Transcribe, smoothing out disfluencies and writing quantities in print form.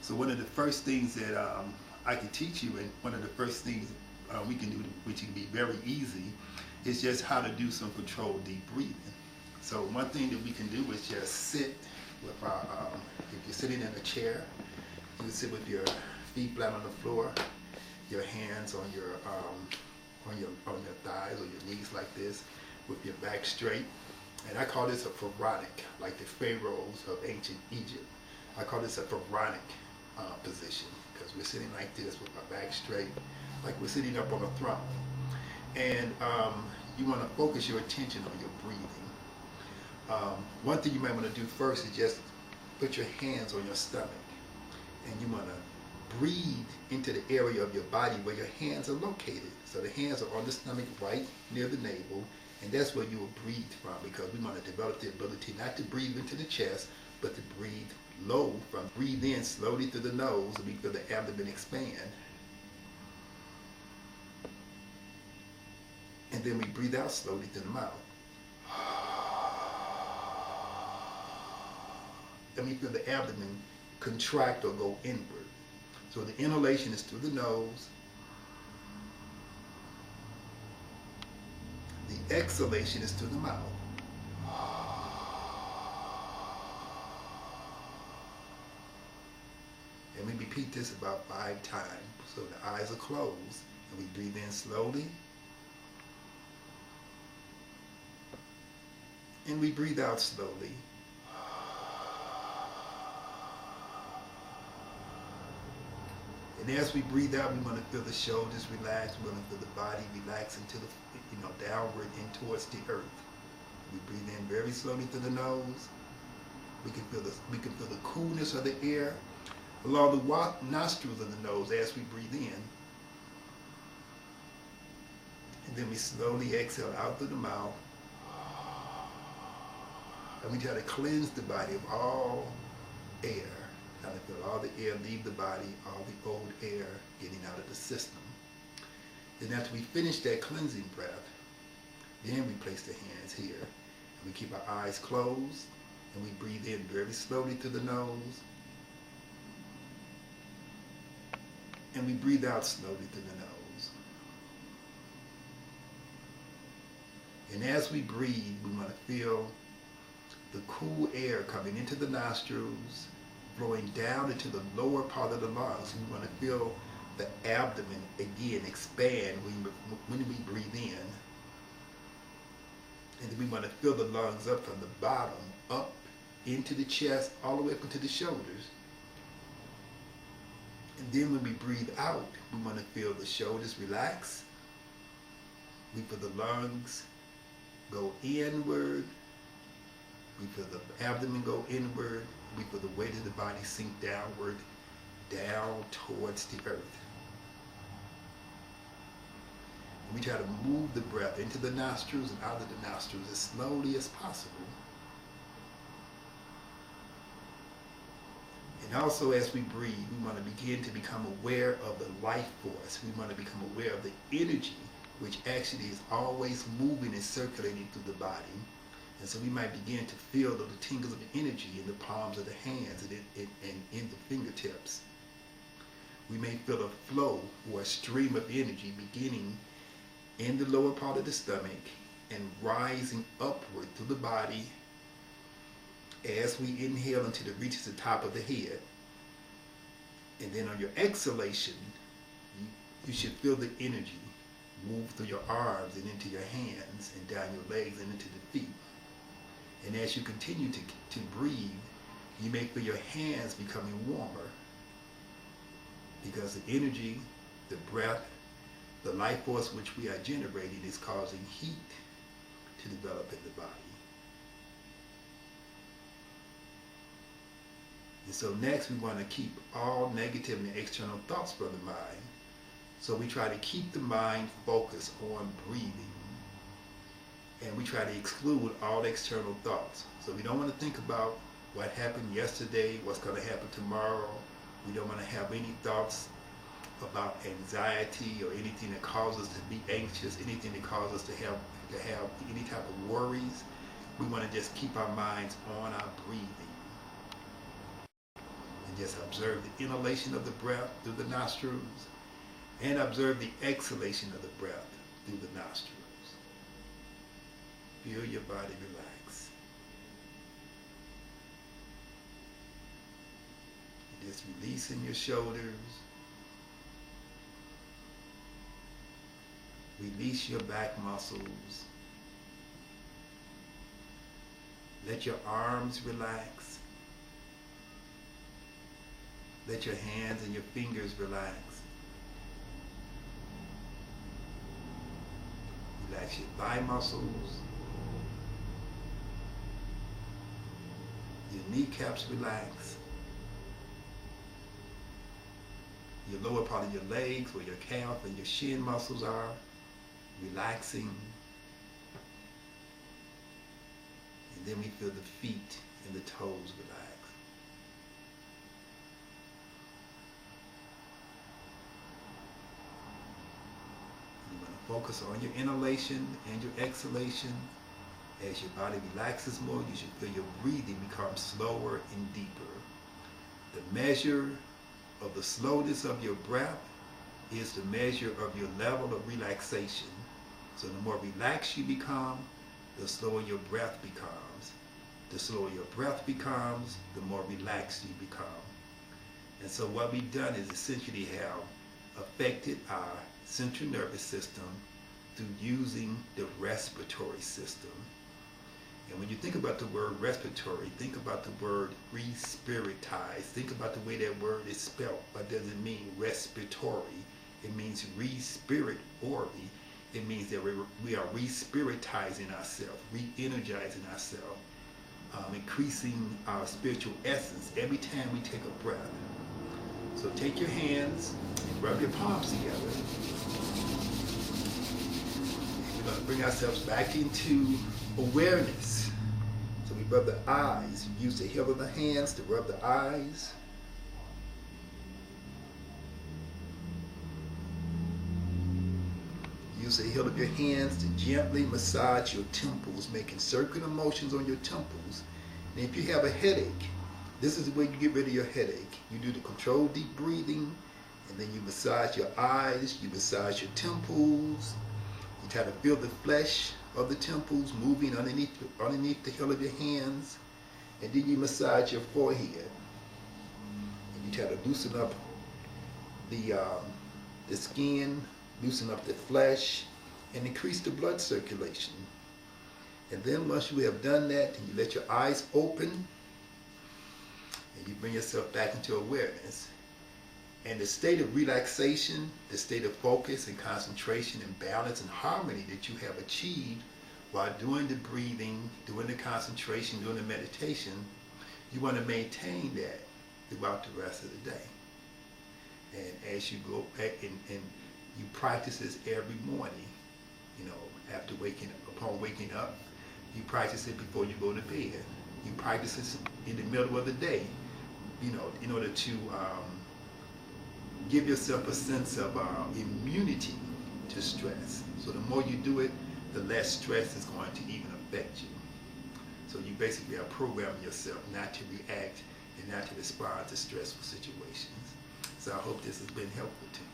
So one of the first things that I can teach you, and one of the first things we can do, which can be very easy, is just how to do some controlled deep breathing. So one thing that we can do is just sit with our, if you're sitting in a chair, you sit with your feet flat on the floor, your hands on your thighs or your knees like this, with your back straight. And I call this a pharaonic, like the pharaohs of ancient Egypt. I call this a pharaonic position, because we're sitting like this with our back straight, like we're sitting up on a throne. And you want to focus your attention on your breathing. One thing you might want to do first is just put your hands on your stomach, and you want to breathe into the area of your body where your hands are located. So the hands are on the stomach, right near the navel, and that's where you will breathe from, because we want to develop the ability not to breathe into the chest, but to breathe low. From breathe in slowly through the nose, and we feel the abdomen expand. And then we breathe out slowly through the mouth. And we feel the abdomen contract or go inward. So the inhalation is through the nose. The exhalation is through the mouth. And we repeat this about 5 times. So the eyes are closed, and we breathe in slowly. And we breathe out slowly. And as we breathe out, we want to feel the shoulders relax. We want to feel the body relax into the, downward and towards the earth. We breathe in very slowly through the nose. We can feel the coolness of the air along the nostrils of the nose as we breathe in. And then we slowly exhale out through the mouth. And we try to cleanse the body of all air. Try to feel all the air leave the body, all the old air getting out of the system. Then after we finish that cleansing breath, then we place the hands here. And we keep our eyes closed, and we breathe in very slowly through the nose. And we breathe out slowly through the nose. And as we breathe, we want to feel the cool air coming into the nostrils, flowing down into the lower part of the lungs. We want to feel the abdomen again expand when we breathe in. And then we want to fill the lungs up from the bottom, up into the chest, all the way up into the shoulders. And then when we breathe out, we want to feel the shoulders relax. We feel the lungs go inward. We feel the abdomen go inward. We feel the weight of the body sink downward, down towards the earth. And we try to move the breath into the nostrils and out of the nostrils as slowly as possible. And also as we breathe, we want to begin to become aware of the life force. We want to become aware of the energy, which actually is always moving and circulating through the body. And so we might begin to feel the tingles of energy in the palms of the hands and in the fingertips. We may feel a flow or a stream of energy beginning in the lower part of the stomach and rising upward through the body as we inhale until it reaches the top of the head. And then on your exhalation, you should feel the energy move through your arms and into your hands and down your legs and into the feet. And as you continue to breathe, you may feel your hands becoming warmer, because the energy, the breath, the life force which we are generating is causing heat to develop in the body. And so next we want to keep all negative and external thoughts from the mind. So we try to keep the mind focused on breathing. And we try to exclude all external thoughts. So we don't want to think about what happened yesterday, what's going to happen tomorrow. We don't want to have any thoughts about anxiety or anything that causes us to be anxious, anything that causes us to have any type of worries. We want to just keep our minds on our breathing. And just observe the inhalation of the breath through the nostrils and observe the exhalation of the breath through the nostrils. Feel your body relax. Just releasing your shoulders. Release your back muscles. Let your arms relax. Let your hands and your fingers relax. Relax your thigh muscles. Your kneecaps relax. Your lower part of your legs, where your calf and your shin muscles are, relaxing. And then we feel the feet and the toes relax. You want to focus on your inhalation and your exhalation. As your body relaxes more, you should feel your breathing become slower and deeper. The measure of the slowness of your breath is the measure of your level of relaxation. So the more relaxed you become, the slower your breath becomes. The slower your breath becomes, the more relaxed you become. And so what we've done is essentially have affected our central nervous system through using the respiratory system. And when you think about the word respiratory, think about the word respiritize. Think about the way that word is spelled. What does it mean, respiratory? It means respiratory. It means that we are respiritizing ourselves, re-energizing ourselves, increasing our spiritual essence every time we take a breath. So take your hands and rub your palms together. We're going to bring ourselves back into awareness. So we rub the eyes. Use the heel of the hands to rub the eyes. Use the heel of your hands to gently massage your temples, making circular motions on your temples. And if you have a headache, this is the way you get rid of your headache. You do the controlled deep breathing, and then you massage your eyes, you massage your temples. You try to feel the flesh of the temples moving underneath the heel of your hands, and then you massage your forehead. And you try to loosen up the skin, loosen up the flesh, and increase the blood circulation. And then once you have done that, you let your eyes open, and you bring yourself back into awareness. And the state of relaxation, the state of focus and concentration and balance and harmony that you have achieved while doing the breathing, doing the concentration, doing the meditation, you want to maintain that throughout the rest of the day. And as you go back and you practice this every morning, after upon waking up, you practice it before you go to bed. You practice it in the middle of the day, in order to give yourself a sense of immunity to stress. So the more you do it, the less stress is going to even affect you. So you basically are programming yourself not to react and not to respond to stressful situations. So I hope this has been helpful to you.